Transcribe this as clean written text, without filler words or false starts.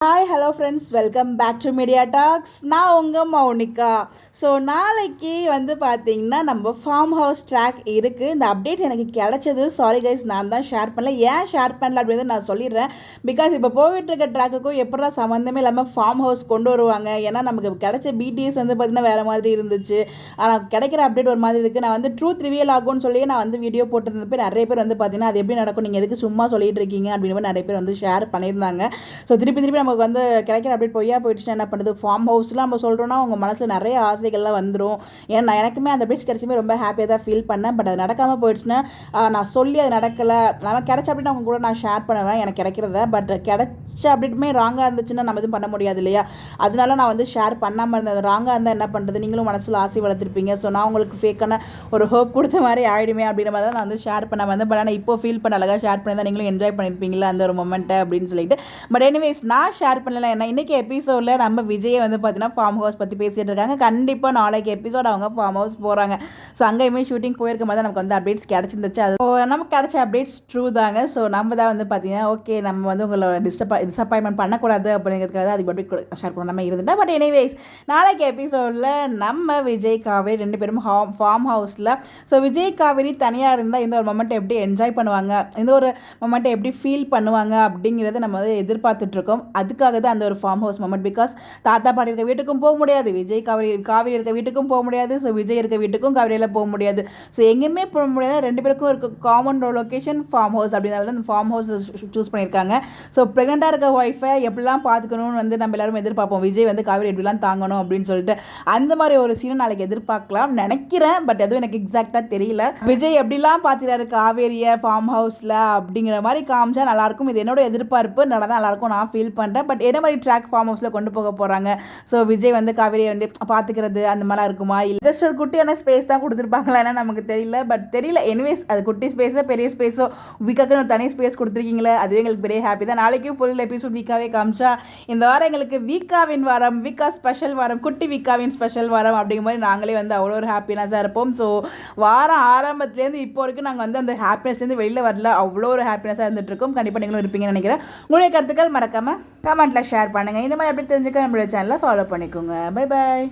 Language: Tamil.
Hi hello friends, welcome back to Media Talks. நான் உங்கள் மௌனிகா. ஸோ நாளைக்கு பார்த்தீங்கன்னா நம்ம ஃபார்ம் ஹவுஸ் ட்ராக் இருக்குது. இந்த அப்டேட் எனக்கு கிடச்சது. சாரி கைஸ், நான் தான் ஷேர் பண்ணல. ஏன் ஷேர் பண்ணல அப்படின்னு நான் சொல்லிடுறேன். பிகாஸ் இப்போ போயிட்டு இருக்க ட்ராக்குக்கும் எப்படா சம்மந்தமே இல்லாமல் ஃபார்ம் ஹவுஸ் கொண்டு வருவாங்க. ஏன்னா நமக்கு கிடைச்ச பிடிஎஸ் பார்த்திங்கன்னா வேறு மாதிரி இருந்துச்சு. ஆனால் கிடைக்கிற அப்டேட் ஒரு மாதிரி இருக்குது. நான் ட்ரூத் ரிவியல் ஆகும்னு சொல்லி நான் வீடியோ போட்டிருந்தப்போ நிறைய பேர் பார்த்தீங்கன்னா அது எப்படி நடக்கும், நீங்கள் எதுக்கு சும்மா சொல்லிட்டு இருக்கீங்க அப்படின்னு நிறைய பேர் ஷேர் பண்ணியிருந்தாங்க. ஸோ திருப்பி நமக்கு கிடைக்கிற அப்படி பொய்யா போயிடுச்சுன்னா என்ன பண்ணுறது? ஃபார்ம் ஹவுஸ்லாம் நம்ம சொல்கிறோன்னா உங்கள் மனசில் நிறைய ஆசைகள்லாம் வந்துடும். ஏன்னா எனக்குமே அந்த அப்டேட்ஸ் கிடைச்சுமே ரொம்ப ஹாப்பியாக தான் ஃபீல் பண்ணேன். பட் அது நடக்காமல் போயிடுச்சுன்னா நான் சொல்லி அது நடக்கலை, நான் கிடைச்ச அப்படின்னு அவங்க கூட நான் ஷேர் பண்ணுவேன் எனக்கு கிடைக்கிறத. பட் கிடைச்ச அப்டேட்டுமே ராங்காக இருந்துச்சுன்னா நம்ம எதுவும் பண்ண முடியாது இல்லையா? அதனால நான் ஷேர் பண்ணாமல் இருந்தது. ராங்காக இருந்தால் என்ன பண்ணுறது? நீங்களும் மனசில் ஆசை வளர்த்துருப்பீங்க. ஸோ நான் உங்களுக்கு ஃபேக்கான ஒரு ஹோப் கொடுத்த மாதிரி ஆகிடுமே அப்படின்ற மாதிரி தான் நான் ஷேர் பண்ண வந்தேன். பட் ஆனால் இப்போ ஃபீல் பண்ண அழகாக ஷேர் பண்ணி தான் நீங்களும் என்ஜாய் பண்ணியிருப்பீங்களா அந்த ஒரு மொமெண்ட்டை அப்படின்னு சொல்லிட்டு. பட் எனிவேஸ், நான் ஷேர் பண்ணல. என்ன இன்றைக்கி எபிசோடில் நம்ம விஜயை பார்த்தீங்கன்னா ஃபார்ம் ஹவுஸ் பற்றி பேசிகிட்டு இருக்காங்க. கண்டிப்பாக நாளைக்கு எபிசோட் அவங்க ஃபார்ம் ஹவுஸ் போகிறாங்க. ஸோ அங்கேயுமே ஷூட்டிங் போயிருக்கும் போது நமக்கு அப்டேட்ஸ் கிடச்சிருந்துச்சு. அது நமக்கு கிடைச்ச அப்டேட்ஸ் ட்ரூ தாங்க. ஸோ நம்ம தான் பார்த்தீங்கன்னா ஓகே, நம்ம உங்களை டிசப்பாயின்மெண்ட் பண்ணக்கூடாது அப்படிங்கிறதுக்காக அது பற்றி ஷேர் பண்ணாமல் இருந்துட்டேன். பட் எனிவேஸ், நாளைக்கு எபிசோடில் நம்ம விஜய் காவேரி ரெண்டு பேரும் ஃபார்ம் ஹவுஸில். ஸோ விஜய் காவேரி தனியாக இருந்தால் இந்த ஒரு மொமெண்ட்டை எப்படி என்ஜாய் பண்ணுவாங்க, இந்த ஒரு மொமெண்ட்டை எப்படி ஃபீல் பண்ணுவாங்க அப்படிங்கிறத நம்ம எதிர்பார்த்துட்ருக்கோம். அதுக்காக தான் அந்த ஒரு ஃபார்ம் ஹவுஸ் மொமெண்ட். பிகாஸ் தாத்தா பாட்டி இருக்க வீட்டுக்கும் போக முடியாது, விஜய் காவேரி இருக்க வீட்டுக்கும் போக முடியாது, ஸோ விஜய் இருக்க வீட்டுக்கும் காவேரியில் போக முடியாது. ஸோ எங்கேயுமே போக முடியாது. ரெண்டு பேருக்கும் இருக்க காமன் லொக்கேஷன் ஃபார்ம் ஹவுஸ். அப்படினால தான் இந்த ஃபார்ம் ஹவுஸ் சூஸ் பண்ணியிருக்காங்க. ஸோ ப்ரெக்னெண்ட்டாக இருக்க ஒய்ஃபை எப்படிலாம் பார்த்துக்கணும்னு நம்ம எல்லாரும் எதிர்பார்ப்போம். விஜய் காவேரி எப்படிலாம் தாங்கணும் அப்படின்னு சொல்லிட்டு அந்த மாதிரி ஒரு சீனை நாளைக்கு எதிர்பார்க்கலாம் நினைக்கிறேன். பட் எதுவும் எனக்கு எக்ஸாக்டாக தெரியல. விஜய் எப்படிலாம் பார்த்துக்கிறாரு காவேரியை ஃபார்ம் ஹவுஸில் அப்படிங்கிற மாதிரி காமிச்சா நல்லாயிருக்கும். இது என்னோட எதிர்பார்ப்பு. நடந்தால் நல்லாயிருக்கும் நான் ஃபீல் பண்ணுறேன். பட் என்ன மாதிரி ட்ராக் ஃபார்ம் ஹவுஸில் கொண்டு போக போகிறாங்க? ஸோ விஜய் காவேரியை பார்த்துக்கிறது அந்த மாதிரிலாம் இருக்குமா, இல்லை ஜஸ்ட் ஒரு குட்டியான ஸ்பேஸ் தான் கொடுத்துருப்பாங்களா என்ன நமக்கு தெரியல. பட் தெரியல. எனிவேஸ், அது குட்டி ஸ்பேஸோ பெரிய ஸ்பேஸோ, விக்காக்குன்னு ஒரு தனி ஸ்பேஸ் கொடுத்துருக்கீங்களே, அதுவே எங்களுக்கு பெரிய ஹாப்பி தான். நாளைக்கும் ஃபுல் எபிசோட் வீக்காவே காமிச்சா இந்த வாரம் எங்களுக்கு வீக்காவின் வாரம், வீக்கா ஸ்பெஷல் வாரம், குட்டி வீக்காவின் ஸ்பெஷல் வாரம் அப்படிங்கிற மாதிரி நாங்களே அவ்வளோ ஒரு ஹாப்பினஸாக இருப்போம். ஸோ வாரம் ஆரம்பத்துலேருந்து இப்போ வரைக்கும் நாங்கள் அந்த ஹாப்பினஸ்லேருந்து வெளியில் வரல, அவ்வளோ ஒரு ஹாப்பினஸாக இருந்துட்டு இருக்கோம். கண்டிப்பாக நீங்களும் இருப்பீங்கன்னு நினைக்கிறேன். உங்களுடைய கருத்துக்கள் மறக்காமல் கமெண்ட்டில் ஷேர் பண்ணுங்கள். இந்த மாதிரி அப்படி தெரிஞ்சுக்க நம்மளுடைய சேனலை ஃபாலோ பண்ணிக்கோங்க. Bye bye.